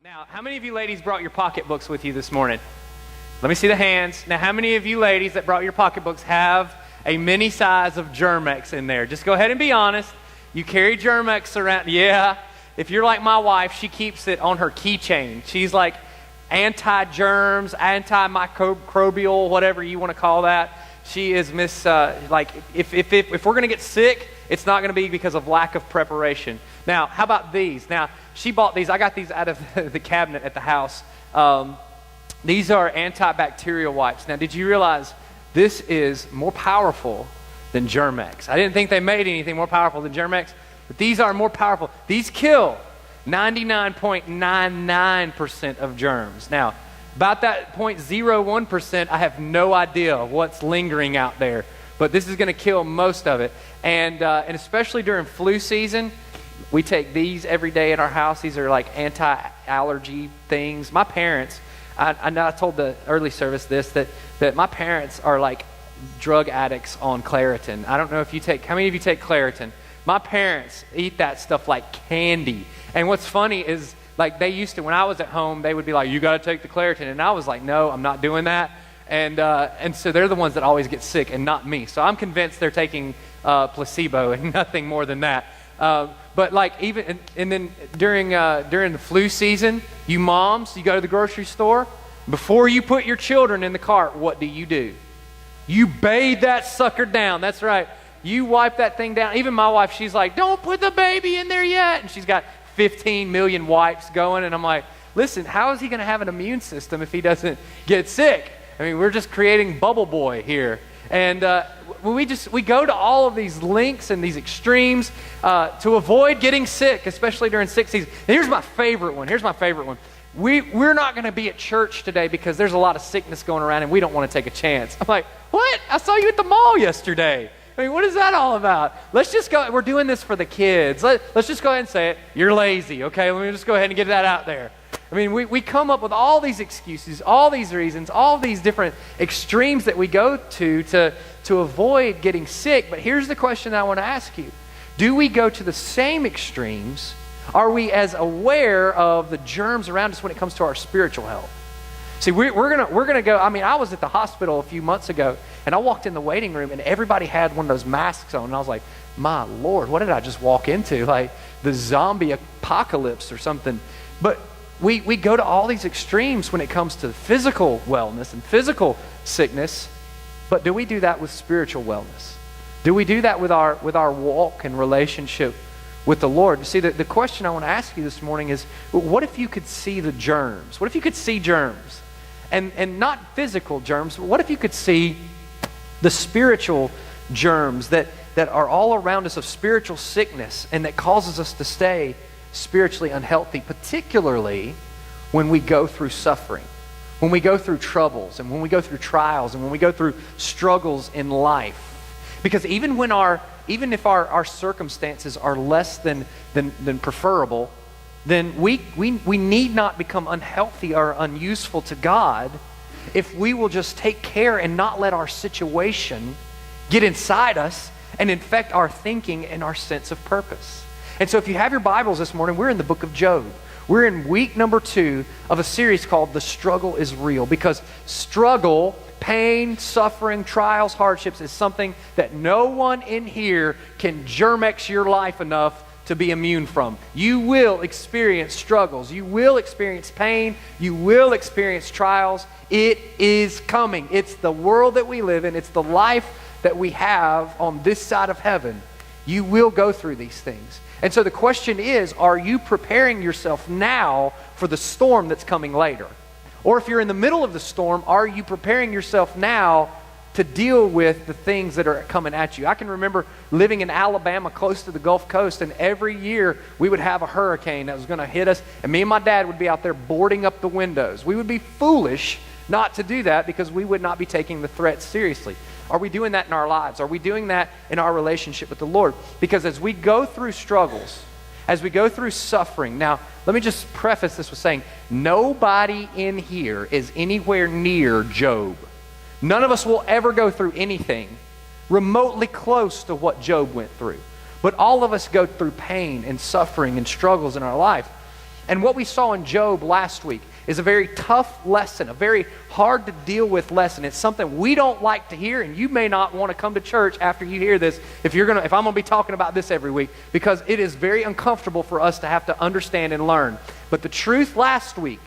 Now, how many of you ladies brought your pocketbooks with you this morning? Let me see the hands. Now, how many of you ladies that brought your pocketbooks have a mini size of Germ-X in there? Just go ahead and be honest. You carry Germ-X around. Yeah. If you're like my wife, she keeps it on her keychain. She's like anti-germs, antimicrobial, whatever you want to call that. She is if we're going to get sick, it's not going to be because of lack of preparation. Now, how about these? Now, she bought these. I got these out of the cabinet at the house. These are antibacterial wipes. Now, did you realize this is more powerful than Germ-X? I didn't think they made anything more powerful than Germ-X, but these are more powerful. These kill 99.99% of germs. Now, about that 0.01%, I have no idea what's lingering out there, but this is going to kill most of it. And especially during flu season, we take these every day in our house. These are like anti-allergy things. My parents, I know I told the early service this, that my parents are like drug addicts on Claritin. I don't know if how many of you take Claritin? My parents eat that stuff like candy. And what's funny is, like, they used to, when I was at home, they would be like, you got to take the Claritin. And I was like, no, I'm not doing that. And so they're the ones that always get sick and not me. So I'm convinced they're taking placebo and nothing more than that. But like and then during the flu season, you moms, you go to the grocery store, before you put your children in the cart, what do? You bathe that sucker down. That's right. You wipe that thing down. Even my wife, she's like, don't put the baby in there yet. And she's got 15 million wipes going. And I'm like, listen, how is he going to have an immune system if he doesn't get sick? I mean, we're just creating Bubble Boy here. And we go to all of these links and these extremes to avoid getting sick, especially during sick season. And here's my favorite one. We're not going to be at church today because there's a lot of sickness going around and we don't want to take a chance. I'm like, what? I saw you at the mall yesterday. I mean, what is that all about? Let's just go. We're doing this for the kids. Let's just go ahead and say it. You're lazy, okay? Let me just go ahead and get that out there. I mean, we come up with all these excuses, all these reasons, all these different extremes that we go to avoid getting sick. But here's the question that I want to ask you. Do we go to the same extremes? Are we as aware of the germs around us when it comes to our spiritual health? See, we're gonna go. I mean, I was at the hospital a few months ago, and I walked in the waiting room, and everybody had one of those masks on, and I was like, my Lord, what did I just walk into? Like the zombie apocalypse or something. But we go to all these extremes when it comes to physical wellness and physical sickness, but do we do that with spiritual wellness? Do we do that with our walk and relationship with the Lord? See, the question I want to ask you this morning is, what if you could see the germs? What if you could see germs? And not physical germs, but what if you could see the spiritual germs that are all around us of spiritual sickness and that causes us to stay spiritually unhealthy, particularly when we go through suffering, when we go through troubles, and when we go through trials, and when we go through struggles in life. Because even if our circumstances are less than preferable, then we need not become unhealthy or unuseful to God if we will just take care and not let our situation get inside us and infect our thinking and our sense of purpose. And so if you have your Bibles this morning, we're in the book of Job. We're in week number 2 of a series called The Struggle is Real, because struggle, pain, suffering, trials, hardships is something that no one in here can Germ-X your life enough to be immune from. You will experience struggles. You will experience pain. You will experience trials. It is coming. It's the world that we live in. It's the life that we have on this side of heaven. You will go through these things. And so the question is, are you preparing yourself now for the storm that's coming later? Or if you're in the middle of the storm, are you preparing yourself now to deal with the things that are coming at you? I can remember living in Alabama close to the Gulf Coast, and every year we would have a hurricane that was going to hit us, and me and my dad would be out there boarding up the windows. We would be foolish not to do that because we would not be taking the threat seriously. Are we doing that in our lives? Are we doing that in our relationship with the Lord? Because as we go through struggles, as we go through suffering, now let me just preface this with saying, nobody in here is anywhere near Job. None of us will ever go through anything remotely close to what Job went through. But all of us go through pain and suffering and struggles in our life. And what we saw in Job last week is a very tough lesson, a very hard to deal with lesson. It's something we don't like to hear, and you may not want to come to church after you hear this if I'm going to be talking about this every week, because it is very uncomfortable for us to have to understand and learn. But the truth last week,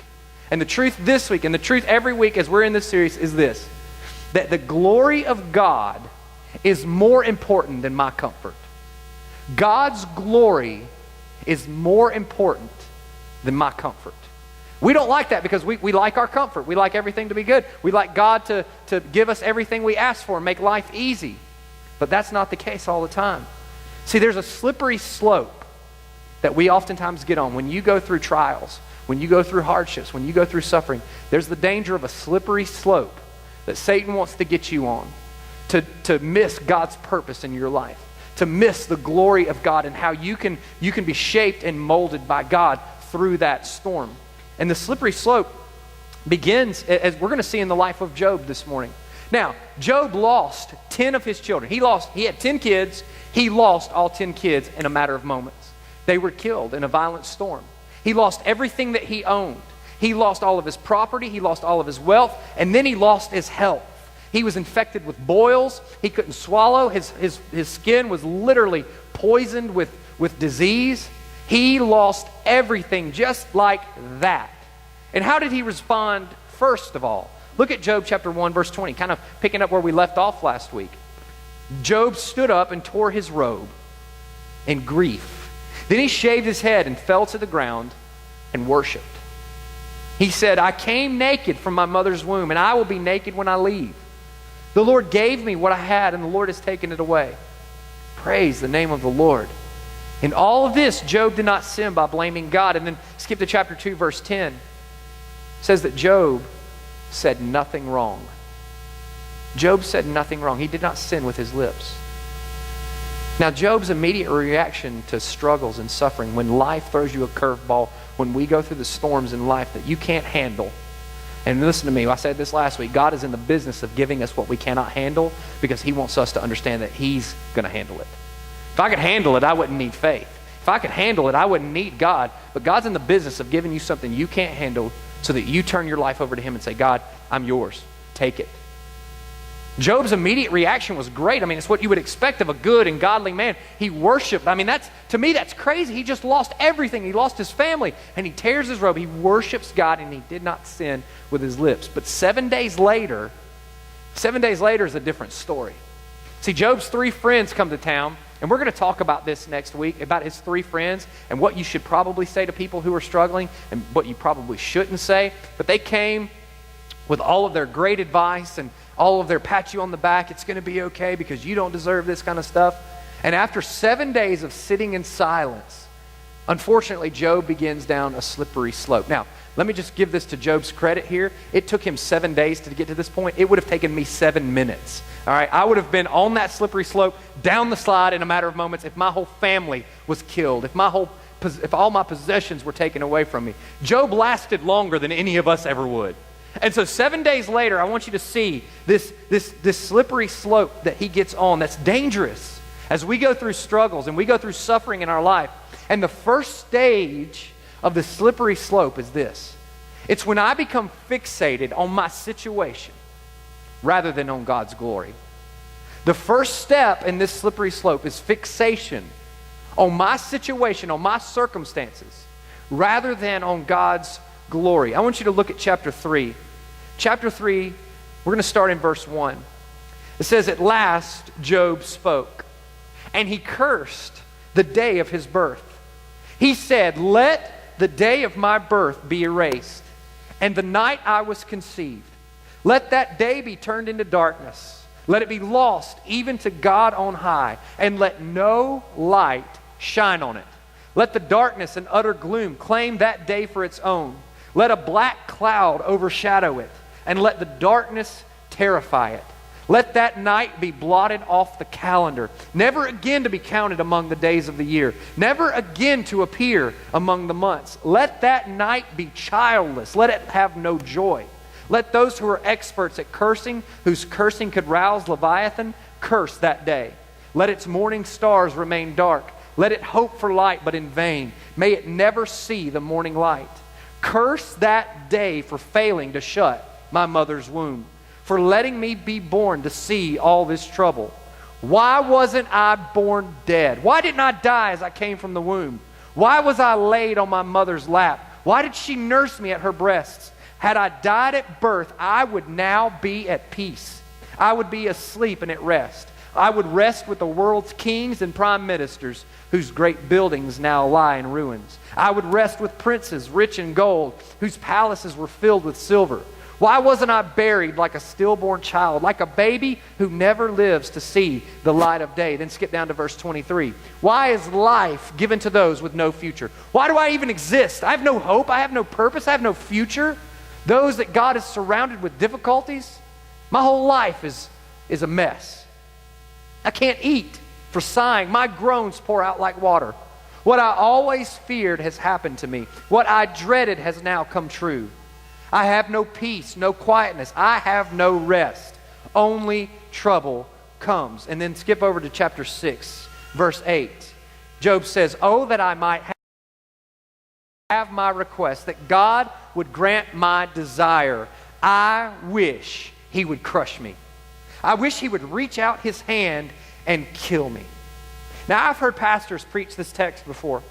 and the truth this week, and the truth every week as we're in this series is this: that the glory of God is more important than my comfort. God's glory is more important than my comfort. We don't like that because we like our comfort. We like everything to be good. We like God to give us everything we ask for and make life easy. But that's not the case all the time. See, there's a slippery slope that we oftentimes get on when you go through trials, when you go through hardships, when you go through suffering. There's the danger of a slippery slope that Satan wants to get you on, to miss God's purpose in your life, to miss the glory of God and how you can be shaped and molded by God through that storm. And the slippery slope begins, as we're going to see in the life of Job this morning. Now, Job lost 10 of his children. He had 10 kids. He lost all 10 kids in a matter of moments. They were killed in a violent storm. He lost everything that he owned. He lost all of his property. He lost all of his wealth. And then he lost his health. He was infected with boils. He couldn't swallow. His skin was literally poisoned with disease. He lost everything just like that. And how did he respond first of all? Look at Job chapter 1, verse 20, kind of picking up where we left off last week. Job stood up and tore his robe in grief. Then he shaved his head and fell to the ground and worshiped. He said, I came naked from my mother's womb, and I will be naked when I leave. The Lord gave me what I had, and the Lord has taken it away. Praise the name of the Lord. In all of this, Job did not sin by blaming God. And then skip to chapter 2, verse 10. It says that Job said nothing wrong. Job said nothing wrong. He did not sin with his lips. Now, Job's immediate reaction to struggles and suffering, when life throws you a curveball, when we go through the storms in life that you can't handle. And listen to me, I said this last week, God is in the business of giving us what we cannot handle because he wants us to understand that he's going to handle it. If I could handle it, I wouldn't need faith. If I could handle it, I wouldn't need God. But God's in the business of giving you something you can't handle so that you turn your life over to him and say, God, I'm yours. Take it. Job's immediate reaction was great. I mean, it's what you would expect of a good and godly man. He worshiped. I mean, to me, that's crazy. He just lost everything. He lost his family, and he tears his robe. He worships God, and he did not sin with his lips. But 7 days later is a different story. See, Job's 3 friends come to town, and we're going to talk about this next week, about his 3 friends and what you should probably say to people who are struggling and what you probably shouldn't say. But they came with all of their great advice and all of their pat you on the back, it's going to be okay because you don't deserve this kind of stuff. And after 7 days of sitting in silence, unfortunately, Job begins down a slippery slope. Now, let me just give this to Job's credit here. It took him 7 days to get to this point. It would have taken me 7 minutes. All right, I would have been on that slippery slope, down the slide in a matter of moments if my whole family was killed, if all my possessions were taken away from me. Job lasted longer than any of us ever would. And so 7 days later, I want you to see this slippery slope that he gets on that's dangerous as we go through struggles and we go through suffering in our life. And the first stage of the slippery slope is this. It's when I become fixated on my situation rather than on God's glory. The first step in this slippery slope is fixation on my situation, on my circumstances, rather than on God's glory. I want you to look at chapter 3. Chapter 3, we're going to start in verse 1. It says, at last Job spoke, and he cursed the day of his birth. He said, let the day of my birth be erased, and the night I was conceived. Let that day be turned into darkness. Let it be lost even to God on high, and let no light shine on it. Let the darkness and utter gloom claim that day for its own. Let a black cloud overshadow it, and let the darkness terrify it. Let that night be blotted off the calendar, never again to be counted among the days of the year, never again to appear among the months. Let that night be childless. Let it have no joy. Let those who are experts at cursing, whose cursing could rouse Leviathan, curse that day. Let its morning stars remain dark. Let it hope for light, but in vain. May it never see the morning light. Curse that day for failing to shut my mother's womb, for letting me be born to see all this trouble. Why wasn't I born dead? Why didn't I die as I came from the womb? Why was I laid on my mother's lap? Why did she nurse me at her breasts? Had I died at birth, I would now be at peace. I would be asleep and at rest. I would rest with the world's kings and prime ministers, whose great buildings now lie in ruins. I would rest with princes rich in gold, whose palaces were filled with silver. Why wasn't I buried like a stillborn child, like a baby who never lives to see the light of day? Then skip down to verse 23. Why is life given to those with no future? Why do I even exist? I have no hope. I have no purpose. I have no future. Those that God is surrounded with difficulties. My whole life is a mess. I can't eat for sighing. My groans pour out like water. What I always feared has happened to me. What I dreaded has now come true. I have no peace, no quietness. I have no rest. Only trouble comes. And then skip over to chapter 6, verse 8. Job says, oh, that I might have my request, that God would grant my desire. I wish he would crush me. I wish he would reach out his hand and kill me. Now, I've heard pastors preach this text before,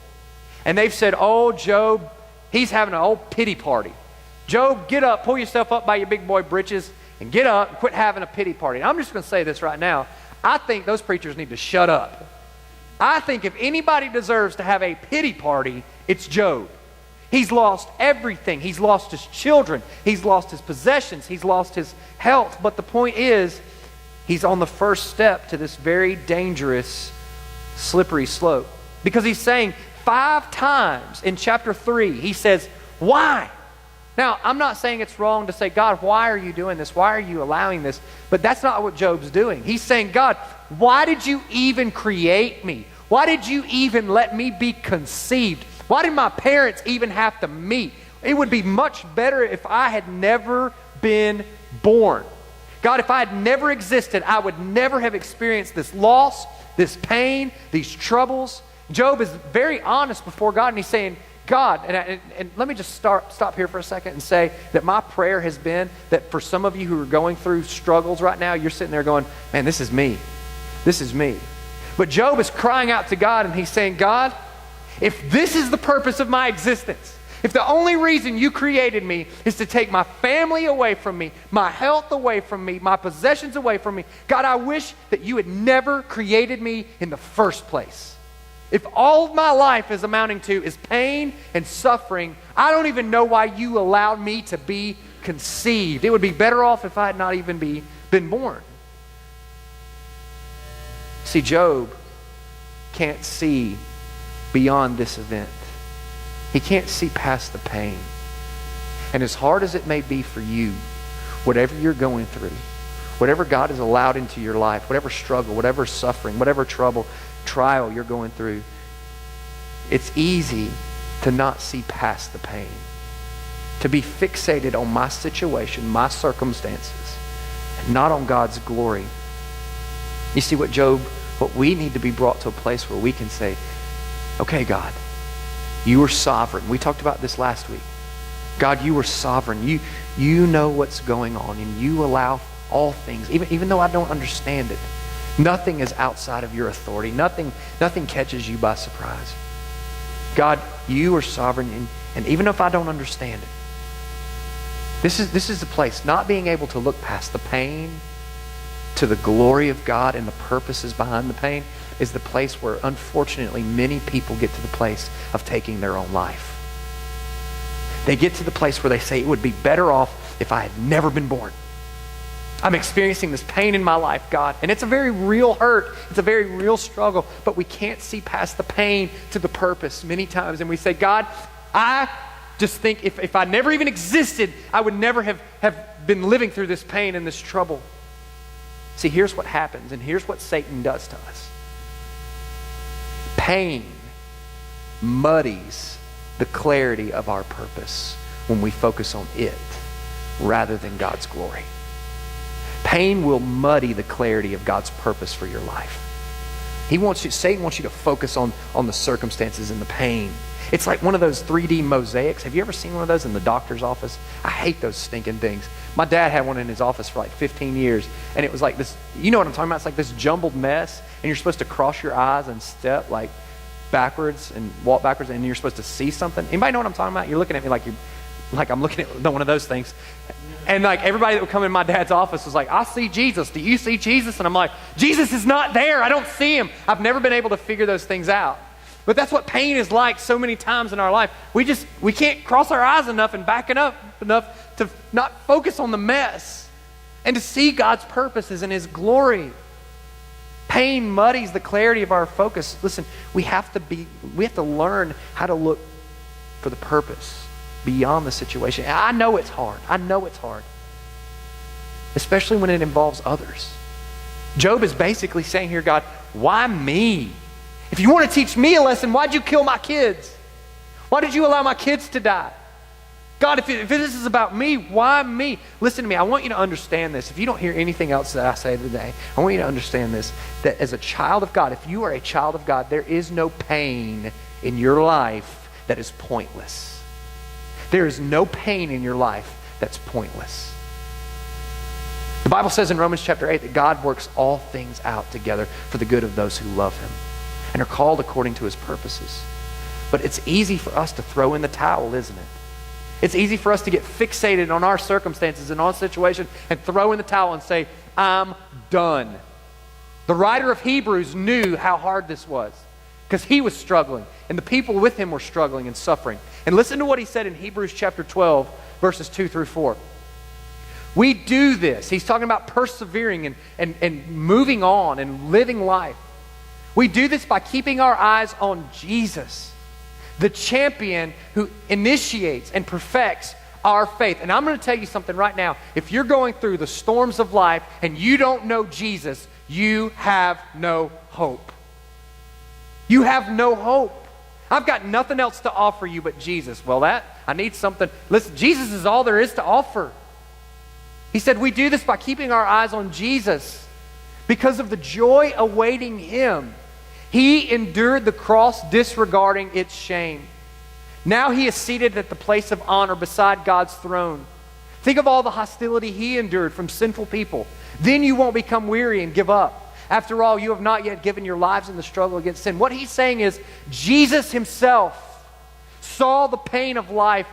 and they've said, oh, Job, he's having an old pity party. Job, get up, pull yourself up by your big boy britches, and get up and quit having a pity party. And I'm just going to say this right now. I think those preachers need to shut up. I think if anybody deserves to have a pity party, it's Job. He's lost everything. He's lost his children. He's lost his possessions. He's lost his health. But the point is, he's on the first step to this very dangerous, slippery slope. Because he's saying 5 times in chapter 3, he says, why? Now, I'm not saying it's wrong to say, God, why are you doing this? Why are you allowing this? But that's not what Job's doing. He's saying, God, why did you even create me? Why did you even let me be conceived? Why did my parents even have to meet? It would be much better if I had never been born. God, if I had never existed, I would never have experienced this loss, this pain, these troubles. Job is very honest before God, and he's saying, God, and let me just stop here for a second and say that my prayer has been that for some of you who are going through struggles right now, you're sitting there going, man, this is me. This is me. But Job is crying out to God, and he's saying, God, if this is the purpose of my existence, if the only reason you created me is to take my family away from me, my health away from me, my possessions away from me, God, I wish that you had never created me in the first place. If all of my life is amounting to is pain and suffering, I don't even know why you allowed me to be conceived. It would be better off if I had not even been born. See, Job can't see beyond this event. He can't see past the pain. And as hard as it may be for you, whatever you're going through, whatever God has allowed into your life, whatever struggle, whatever suffering, whatever trouble, trial you're going through, it's easy to not see past the pain, to be fixated on my situation, my circumstances, and not on God's glory. You see what we need to be brought to a place where we can say, okay, God, you are sovereign. We talked about this last week. God, you are sovereign. You know what's going on, and you allow all things, even though I don't understand it. Nothing is outside of your authority. Nothing catches you by surprise. God, you are sovereign, and even if I don't understand it, this is the place, not being able to look past the pain to the glory of God and the purposes behind the pain, is the place where, unfortunately, many people get to the place of taking their own life. They get to the place where they say, it would be better off if I had never been born. I'm experiencing this pain in my life, God. And it's a very real hurt. It's a very real struggle. But we can't see past the pain to the purpose many times. And we say, God, I just think if I never even existed, I would never have been living through this pain and this trouble. See, here's what happens, and here's what Satan does to us. Pain muddies the clarity of our purpose when we focus on it rather than God's glory. Pain will muddy the clarity of God's purpose for your life. Satan wants you to focus on the circumstances and the pain. It's like one of those 3D mosaics. Have you ever seen one of those in the doctor's office? I hate those stinking things. My dad had one in his office for like 15 years, and it was like this, you know what I'm talking about? It's like this jumbled mess, and you're supposed to cross your eyes and step like backwards and walk backwards, and you're supposed to see something. Anybody know what I'm talking about? You're looking at me like I'm looking at one of those things. And like everybody that would come in my dad's office was like, I see Jesus. Do you see Jesus? And I'm like, Jesus is not there. I don't see him. I've never been able to figure those things out. But that's what pain is like so many times in our life. We can't cross our eyes enough and back it up enough to not focus on the mess and to see God's purposes and his glory. Pain muddies the clarity of our focus. Listen, we have to learn how to look for the purpose beyond the situation. I know it's hard. Especially when it involves others. Job is basically saying here, God, why me? If you want to teach me a lesson, why'd you kill my kids? Why did you allow my kids to die? God, if this is about me, why me? Listen to me. I want you to understand this. If you don't hear anything else that I say today, I want you to understand this, that as a child of God, if you are a child of God, there is no pain in your life that is pointless. There is no pain in your life that's pointless. The Bible says in Romans chapter 8 that God works all things out together for the good of those who love him and are called according to his purposes. But it's easy for us to throw in the towel, isn't it? It's easy for us to get fixated on our circumstances and on situation and throw in the towel and say, I'm done. The writer of Hebrews knew how hard this was because he was struggling and the people with him were struggling and suffering. And listen to what he said in Hebrews chapter 12, verses 2 through 4. We do this. He's talking about persevering and moving on and living life. We do this by keeping our eyes on Jesus, the champion who initiates and perfects our faith. And I'm going to tell you something right now. If you're going through the storms of life and you don't know Jesus, you have no hope. You have no hope. I've got nothing else to offer you but Jesus. Well, I need something. Listen, Jesus is all there is to offer. He said we do this by keeping our eyes on Jesus because of the joy awaiting him. He endured the cross, disregarding its shame. Now he is seated at the place of honor beside God's throne. Think of all the hostility he endured from sinful people. Then you won't become weary and give up. After all, you have not yet given your lives in the struggle against sin. What he's saying is Jesus himself saw the pain of life.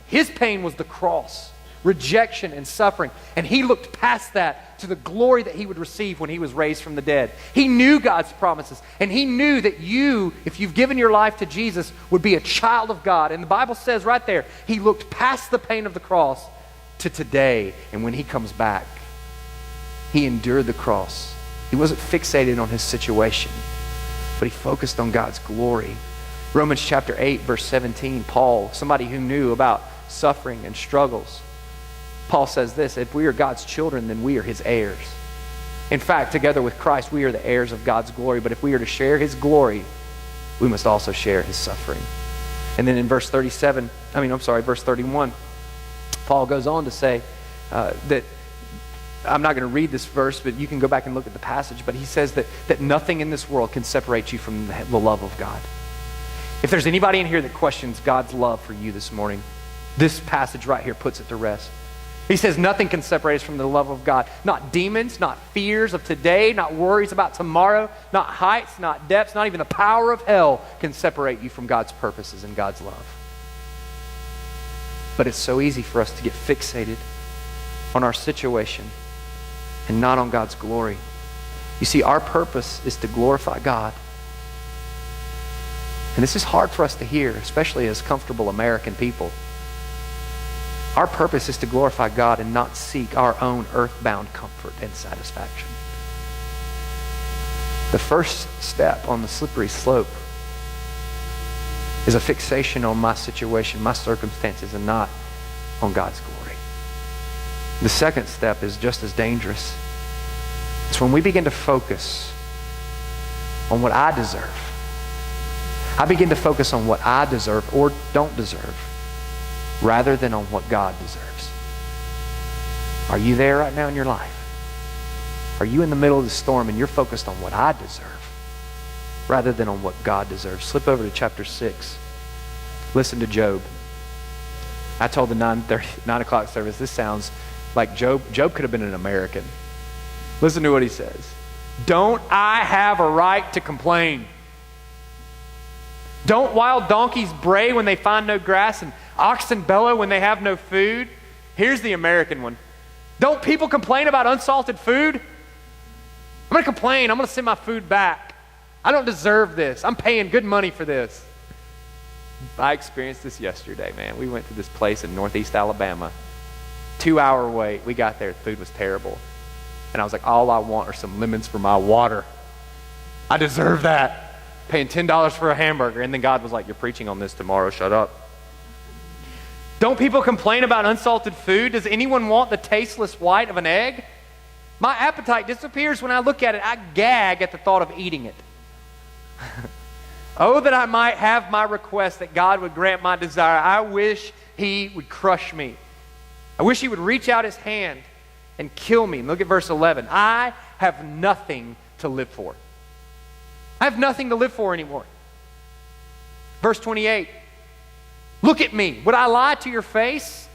His pain was the cross, rejection and suffering. And he looked past that to the glory that he would receive when he was raised from the dead. He knew God's promises. And he knew that you, if you've given your life to Jesus, would be a child of God. And the Bible says right there, he looked past the pain of the cross to today. And when he comes back, he endured the cross. He wasn't fixated on his situation, but he focused on God's glory. Romans chapter 8, verse 17, Paul, somebody who knew about suffering and struggles, Paul says this, if we are God's children, then we are his heirs. In fact, together with Christ, we are the heirs of God's glory. But if we are to share his glory, we must also share his suffering. And then in verse 31, Paul goes on to say that, I'm not going to read this verse, but you can go back and look at the passage, but he says that nothing in this world can separate you from the love of God. If there's anybody in here that questions God's love for you this morning, this passage right here puts it to rest. He says nothing can separate us from the love of God. Not demons, not fears of today, not worries about tomorrow, not heights, not depths, not even the power of hell can separate you from God's purposes and God's love. But it's so easy for us to get fixated on our situation and not on God's glory. You see, our purpose is to glorify God. And this is hard for us to hear, especially as comfortable American people. Our purpose is to glorify God and not seek our own earthbound comfort and satisfaction. The first step on the slippery slope is a fixation on my situation, my circumstances, and not on God's glory. The second step is just as dangerous. It's when we begin to focus on what I deserve. I begin to focus on what I deserve or don't deserve rather than on what God deserves. Are you there right now in your life? Are you in the middle of the storm and you're focused on what I deserve rather than on what God deserves. Slip over to chapter 6. Listen to Job. I told the 9 o'clock service, this sounds like Job. Job could have been an American. Listen to what he says. Don't I have a right to complain? Don't wild donkeys bray when they find no grass and oxen bellow when they have no food? Here's the American one. Don't people complain about unsalted food? I'm going to complain. I'm going to send my food back. I don't deserve this. I'm paying good money for this. I experienced this yesterday, man. We went to this place in Northeast Alabama. 2-hour wait. We got there. The food was terrible. And I was like, all I want are some lemons for my water. I deserve that. Paying $10 for a hamburger. And then God was like, you're preaching on this tomorrow. Shut up. Don't people complain about unsalted food? Does anyone want the tasteless white of an egg? My appetite disappears when I look at it. I gag at the thought of eating it. Oh, that I might have my request, that God would grant my desire. I wish he would crush me. I wish he would reach out his hand and kill me. And look at verse 11. I have nothing to live for. I have nothing to live for anymore. Verse 28. Look at me. Would I lie to your face?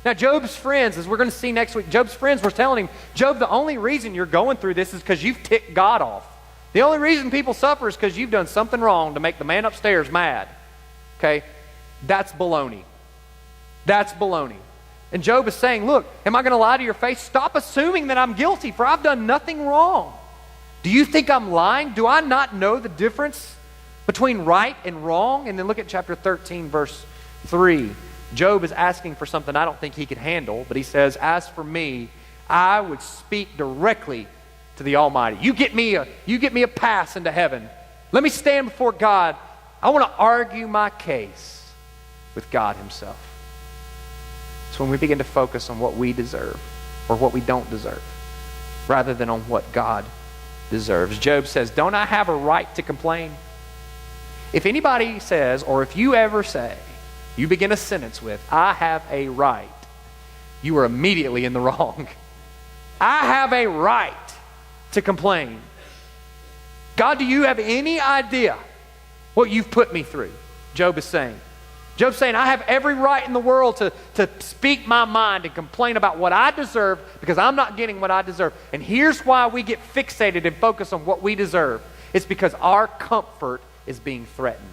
Now, Job's friends, as we're going to see next week, Job's friends were telling him, Job, the only reason you're going through this is because you've ticked God off. The only reason people suffer is because you've done something wrong to make the man upstairs mad. Okay? That's baloney. That's baloney. And Job is saying, look, am I going to lie to your face? Stop assuming that I'm guilty, for I've done nothing wrong. Do you think I'm lying? Do I not know the difference between right and wrong? And then look at chapter 13, verse 3. Job is asking for something I don't think he could handle, but he says, as for me, I would speak directly to the Almighty. You get me a pass into heaven. Let me stand before God. I want to argue my case with God himself. It's when we begin to focus on what we deserve or what we don't deserve rather than on what God deserves. Job says, don't I have a right to complain? If anybody says, or if you ever say, you begin a sentence with, I have a right, you are immediately in the wrong. I have a right to complain. God, do you have any idea what you've put me through? Job is saying. Job's saying, I have every right in the world to speak my mind and complain about what I deserve because I'm not getting what I deserve. And here's why we get fixated and focus on what we deserve. It's because our comfort is being threatened.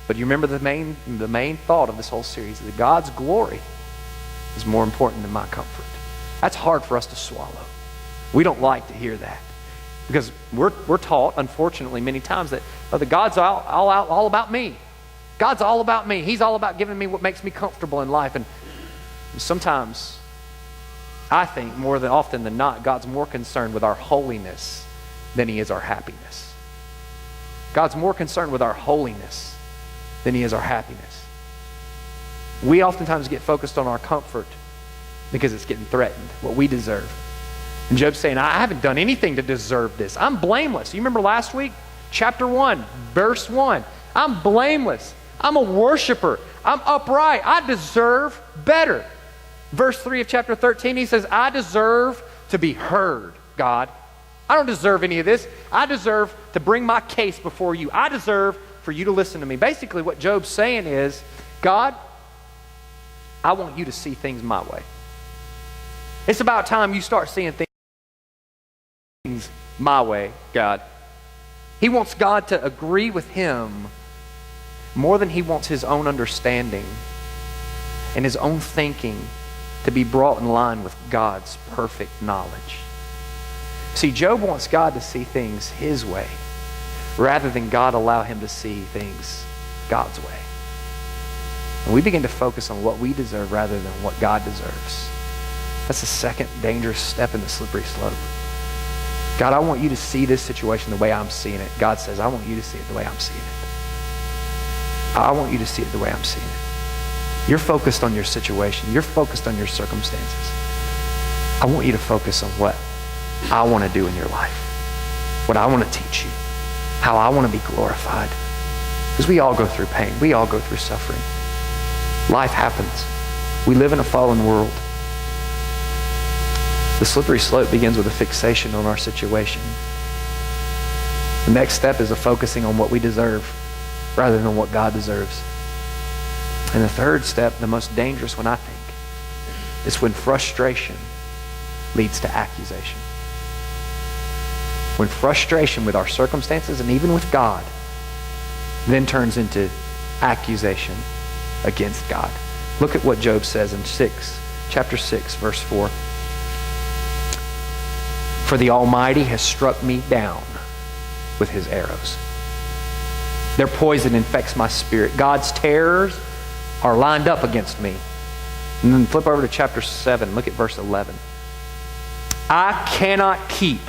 But you remember the main thought of this whole series is that God's glory is more important than my comfort. That's hard for us to swallow. We don't like to hear that because we're taught, unfortunately, many times that God's all about me. God's all about me. He's all about giving me what makes me comfortable in life. And sometimes, I think more than often than not, God's more concerned with our holiness than he is our happiness. God's more concerned with our holiness than he is our happiness. We oftentimes get focused on our comfort because it's getting threatened, what we deserve. And Job's saying, I haven't done anything to deserve this. I'm blameless. You remember last week? Chapter 1, verse 1. I'm blameless. I'm a worshiper. I'm upright. I deserve better. Verse 3 of chapter 13, he says, I deserve to be heard, God. I don't deserve any of this. I deserve to bring my case before you. I deserve for you to listen to me. Basically, what Job's saying is, God, I want you to see things my way. It's about time you start seeing things my way, God. He wants God to agree with him more than he wants his own understanding and his own thinking to be brought in line with God's perfect knowledge. See, Job wants God to see things his way rather than God allow him to see things God's way. And we begin to focus on what we deserve rather than what God deserves. That's the second dangerous step in the slippery slope. God, I want you to see this situation the way I'm seeing it. God says, I want you to see it the way I'm seeing it. I want you to see it the way I'm seeing it. You're focused on your situation. You're focused on your circumstances. I want you to focus on what I want to do in your life, what I want to teach you, how I want to be glorified. Because we all go through pain. We all go through suffering. Life happens. We live in a fallen world. The slippery slope begins with a fixation on our situation. The next step is a focusing on what we deserve rather than what God deserves. And the third step, the most dangerous one I think, is when frustration leads to accusation. When frustration with our circumstances and even with God then turns into accusation against God. Look at what Job says in chapter 6, verse 4. For the Almighty has struck me down with his arrows. Their poison infects my spirit. God's terrors are lined up against me. And then flip over to chapter 7. Look at verse 11. I cannot keep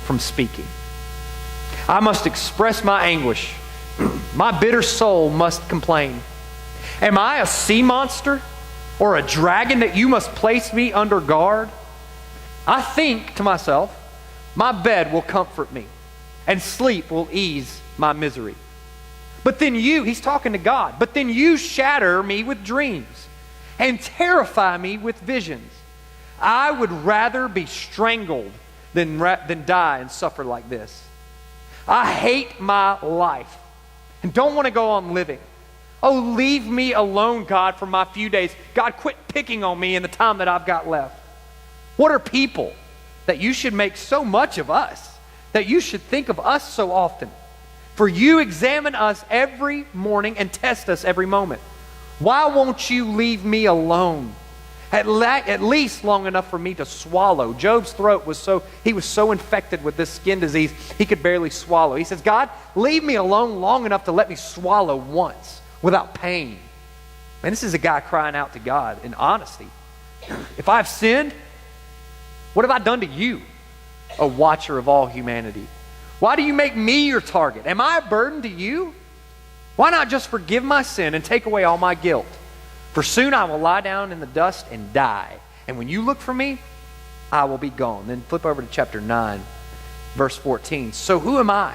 from speaking. I must express my anguish. My bitter soul must complain. Am I a sea monster or a dragon that you must place me under guard? I think to myself, my bed will comfort me and sleep will ease my misery. But then you, he's talking to God, but then you shatter me with dreams and terrify me with visions. I would rather be strangled than die and suffer like this. I hate my life and don't want to go on living. Oh, leave me alone, God, for my few days. God, quit picking on me in the time that I've got left. What are people that you should make so much of us, that you should think of us so often? For you examine us every morning and test us every moment. Why won't you leave me alone? At least long enough for me to swallow. Job's throat was so infected with this skin disease, he could barely swallow. He says, God, leave me alone long enough to let me swallow once without pain. Man, this is a guy crying out to God in honesty. If I've sinned, what have I done to you, a watcher of all humanity? Why do you make me your target? Am I a burden to you? Why not just forgive my sin and take away all my guilt? For soon I will lie down in the dust and die. And when you look for me, I will be gone. Then flip over to chapter 9, verse 14. So who am I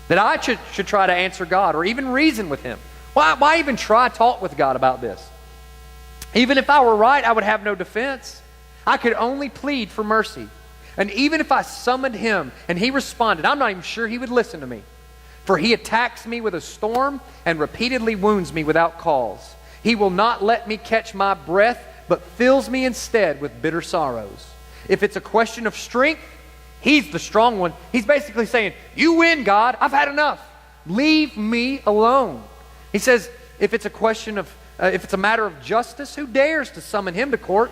that I should try to answer God or even reason with him? Why even try to talk with God about this? Even if I were right, I would have no defense. I could only plead for mercy. And even if I summoned him and he responded, I'm not even sure he would listen to me. For he attacks me with a storm and repeatedly wounds me without cause. He will not let me catch my breath, but fills me instead with bitter sorrows. If it's a question of strength, he's the strong one. He's basically saying, you win, God. I've had enough. Leave me alone. He says, if it's a matter of justice, who dares to summon him to court?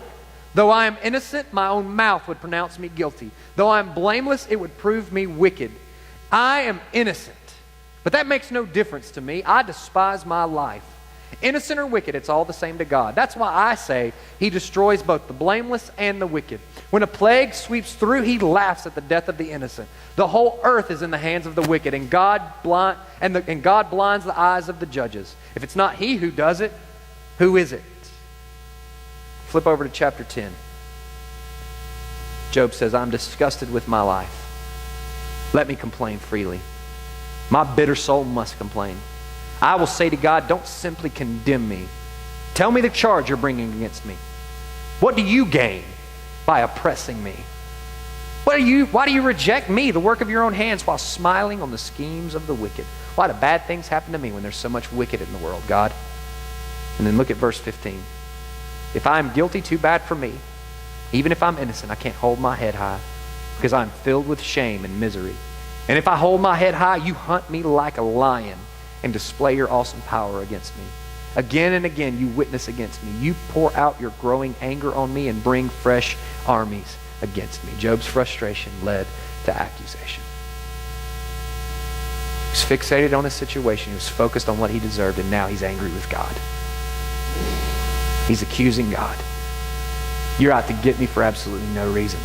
Though I am innocent, my own mouth would pronounce me guilty. Though I am blameless, it would prove me wicked. I am innocent, but that makes no difference to me. I despise my life. Innocent or wicked, it's all the same to God. That's why I say he destroys both the blameless and the wicked. When a plague sweeps through, he laughs at the death of the innocent. The whole earth is in the hands of the wicked, and God blinds the eyes of the judges. If it's not he who does it, who is it? Flip over to chapter 10. Job says, I'm disgusted with my life. Let me complain freely. My bitter soul must complain. I will say to God, don't simply condemn me. Tell me the charge you're bringing against me. What do you gain by oppressing me? Why do you reject me, the work of your own hands, while smiling on the schemes of the wicked? Why do bad things happen to me when there's so much wicked in the world, God? And then look at verse 15. If I am guilty, too bad for me. Even if I'm innocent, I can't hold my head high because I'm filled with shame and misery. And if I hold my head high, you hunt me like a lion and display your awesome power against me. Again and again, you witness against me. You pour out your growing anger on me and bring fresh armies against me. Job's frustration led to accusation. He was fixated on his situation. He was focused on what he deserved, and now he's angry with God. He's accusing God. You're out to get me for absolutely no reason.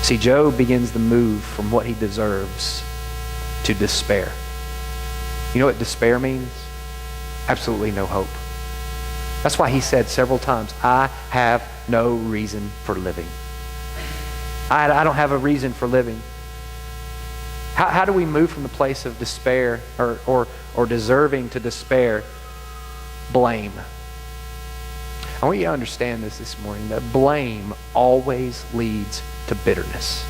See, Job begins the move from what he deserves to despair. You know what despair means? Absolutely no hope. That's why he said several times, I have no reason for living. I don't have a reason for living. How do we move from the place of despair or deserving to despair? Blame. I want you to understand this morning, that blame always leads to bitterness.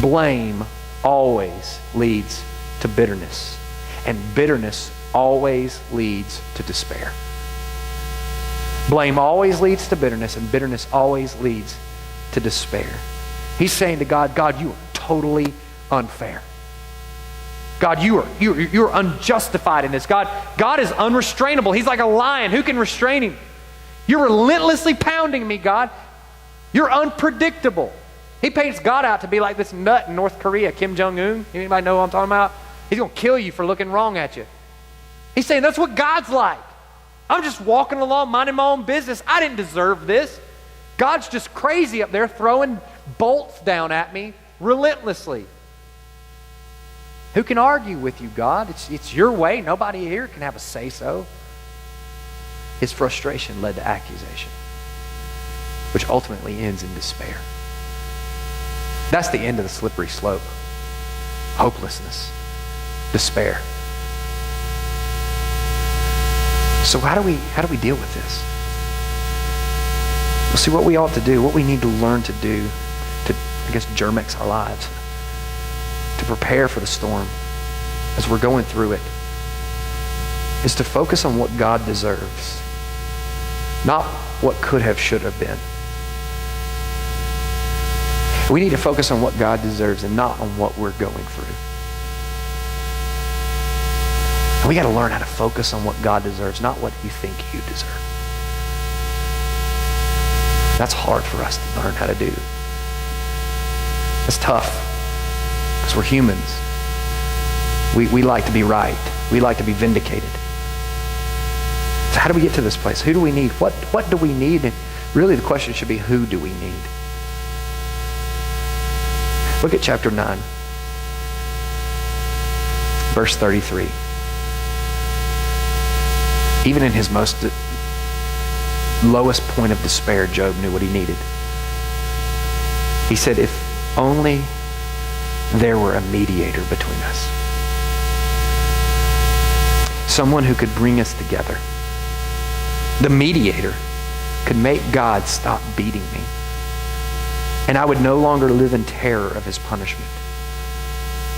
Blame always leads to bitterness. And bitterness always leads to despair. Blame always leads to bitterness, and bitterness always leads to despair. He's saying to God, God, you are totally unfair. God, you're unjustified in this. God is unrestrainable. He's like a lion. Who can restrain him? You're relentlessly pounding me, God. You're unpredictable. He paints God out to be like this nut in North Korea, Kim Jong-un. Anybody know what I'm talking about? He's going to kill you for looking wrong at you. He's saying that's what God's like. I'm just walking along, minding my own business. I didn't deserve this. God's just crazy up there throwing bolts down at me relentlessly. Who can argue with you, God? It's your way. Nobody here can have a say-so. His frustration led to accusation, which ultimately ends in despair. That's the end of the slippery slope. Hopelessness, despair. So how do we deal with this? Well, see, what we ought to do, what we need to learn to do to, I guess, Germex our lives, to prepare for the storm as we're going through it, is to focus on what God deserves, not what could have, should have been. We need to focus on what God deserves and not on what we're going through. And we got to learn how to focus on what God deserves, not what you think you deserve. That's hard for us to learn how to do. It's tough because we're humans. We like to be right. We like to be vindicated. So how do we get to this place? Who do we need? What do we need? And really the question should be, who do we need? Look at chapter 9, verse 33. Even in his most lowest point of despair, Job knew what he needed. He said, if only there were a mediator between us. Someone who could bring us together. The mediator could make God stop beating me. And I would no longer live in terror of his punishment.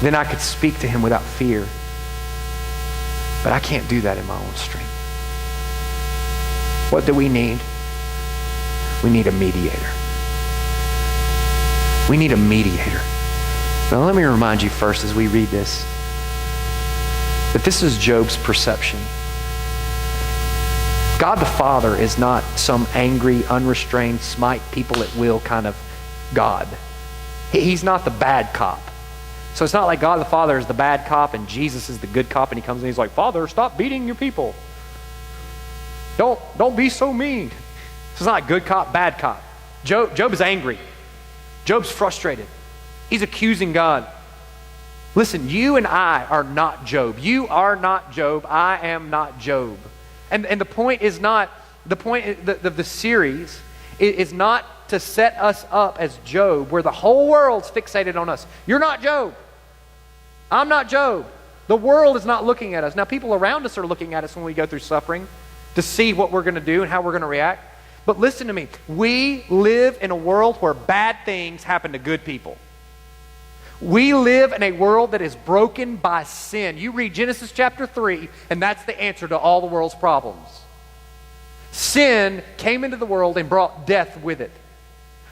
Then I could speak to him without fear. But I can't do that in my own strength. What do we need? We need a mediator. We need a mediator. Now let me remind you first as we read this, that this is Job's perception. God the Father is not some angry, unrestrained, smite people at will kind of God. He's not the bad cop. So it's not like God the Father is the bad cop and Jesus is the good cop and he comes and he's like, Father, stop beating your people. Don't be so mean. So it's not like good cop, bad cop. Job is angry. Job's frustrated. He's accusing God. Listen, you and I are not Job. You are not Job. I am not Job. And the point is not, the series is not to set us up as Job, where the whole world's fixated on us. You're not Job. I'm not Job. The world is not looking at us. Now, people around us are looking at us when we go through suffering to see what we're going to do and how we're going to react. But listen to me. We live in a world where bad things happen to good people. We live in a world that is broken by sin. You read Genesis chapter 3, and that's the answer to all the world's problems. Sin came into the world and brought death with it.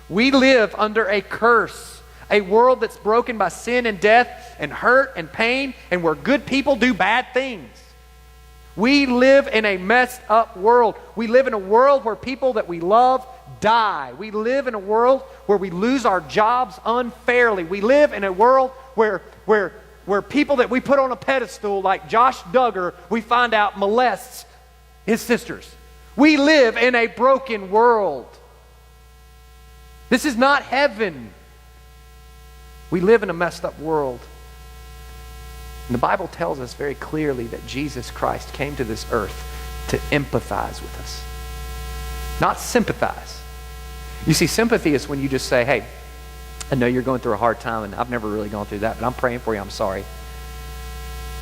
We live under a curse, a world that's broken by sin and death and hurt and pain, and where good people do bad things. We live in a messed up world. We live in a world where people that we love die. We live in a world where we lose our jobs unfairly. We live in a world where people that we put on a pedestal like Josh Duggar, we find out molests his sisters. We live in a broken world. This is not heaven. We live in a messed up world. And the Bible tells us very clearly that Jesus Christ came to this earth to empathize with us, not sympathize. You see, sympathy is when you just say, hey, I know you're going through a hard time and I've never really gone through that, but I'm praying for you, I'm sorry.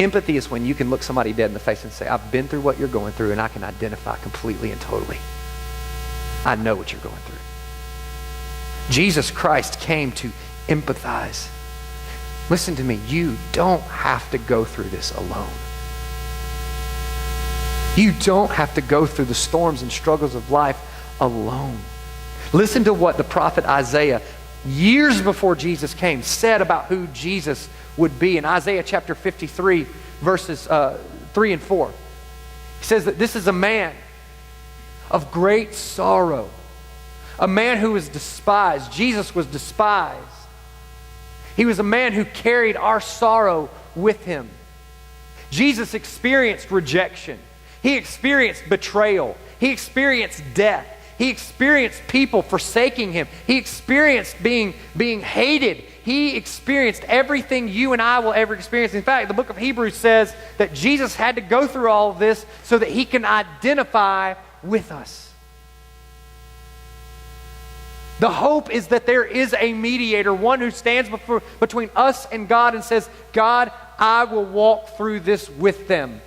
Empathy is when you can look somebody dead in the face and say, I've been through what you're going through and I can identify completely and totally. I know what you're going through. Jesus Christ came to empathize. Listen to me, you don't have to go through this alone. You don't have to go through the storms and struggles of life alone. Listen to what the prophet Isaiah, years before Jesus came, said about who Jesus would be in Isaiah chapter 53, verses 3 and 4. He says that this is a man of great sorrow, a man who was despised. Jesus was despised. He was a man who carried our sorrow with him. Jesus experienced rejection. He experienced betrayal. He experienced death. He experienced people forsaking him. He experienced being hated. He experienced everything you and I will ever experience. In fact, the book of Hebrews says that Jesus had to go through all of this so that he can identify with us. The hope is that there is a mediator, one who stands between us and God and says, God, I will walk through this with them.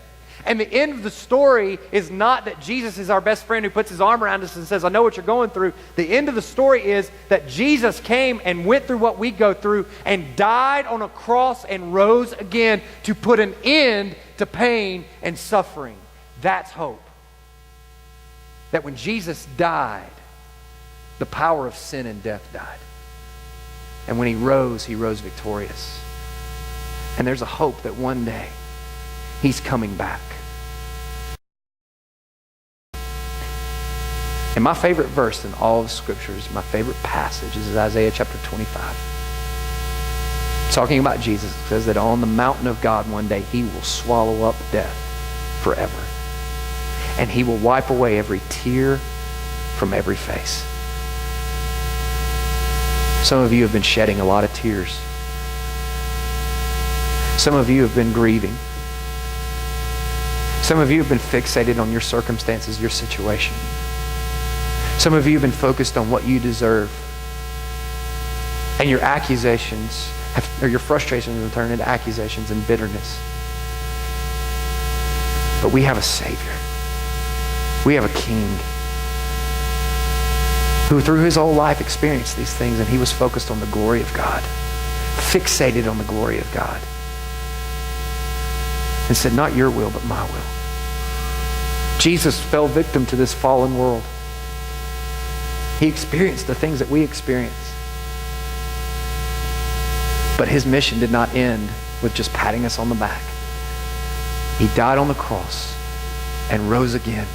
And the end of the story is not that Jesus is our best friend who puts his arm around us and says, I know what you're going through. The end of the story is that Jesus came and went through what we go through and died on a cross and rose again to put an end to pain and suffering. That's hope. That when Jesus died, the power of sin and death died. And when he rose victorious. And there's a hope that one day he's coming back. And my favorite verse in all of Scriptures, my favorite passage is Isaiah chapter 25. Talking about Jesus, it says that on the mountain of God one day he will swallow up death forever. And he will wipe away every tear from every face. Some of you have been shedding a lot of tears. Some of you have been grieving. Some of you have been fixated on your circumstances, your situation. Some of you have been focused on what you deserve. And your accusations, or your frustrations have turned into accusations and bitterness. But we have a Savior. We have a King who through his whole life experienced these things, and he was focused on the glory of God, fixated on the glory of God, and said, not your will, but my will. Jesus fell victim to this fallen world. He experienced the things that we experience. But his mission did not end with just patting us on the back. He died on the cross and rose again.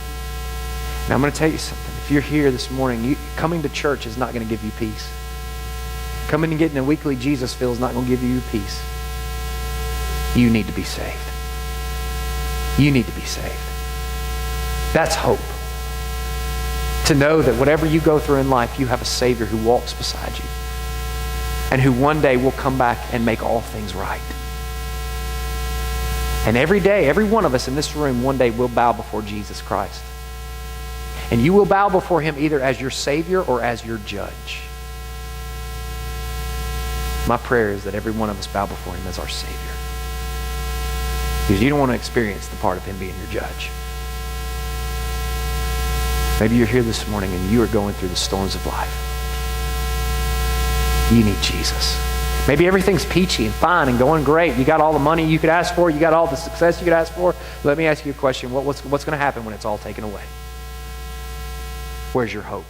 Now I'm going to tell you something. If you're here this morning, coming to church is not going to give you peace. Coming and getting a weekly Jesus feel is not going to give you peace. You need to be saved. You need to be saved. That's hope. To know that whatever you go through in life, you have a Savior who walks beside you and who one day will come back and make all things right. And every day, every one of us in this room one day will bow before Jesus Christ. And you will bow before him either as your Savior or as your judge. My prayer is that every one of us bow before him as our Savior. Because you don't want to experience the part of him being your judge. Maybe you're here this morning and you are going through the storms of life. You need Jesus. Maybe everything's peachy and fine and going great. You got all the money you could ask for. You got all the success you could ask for. Let me ask you a question. What's going to happen when it's all taken away? Where's your hope?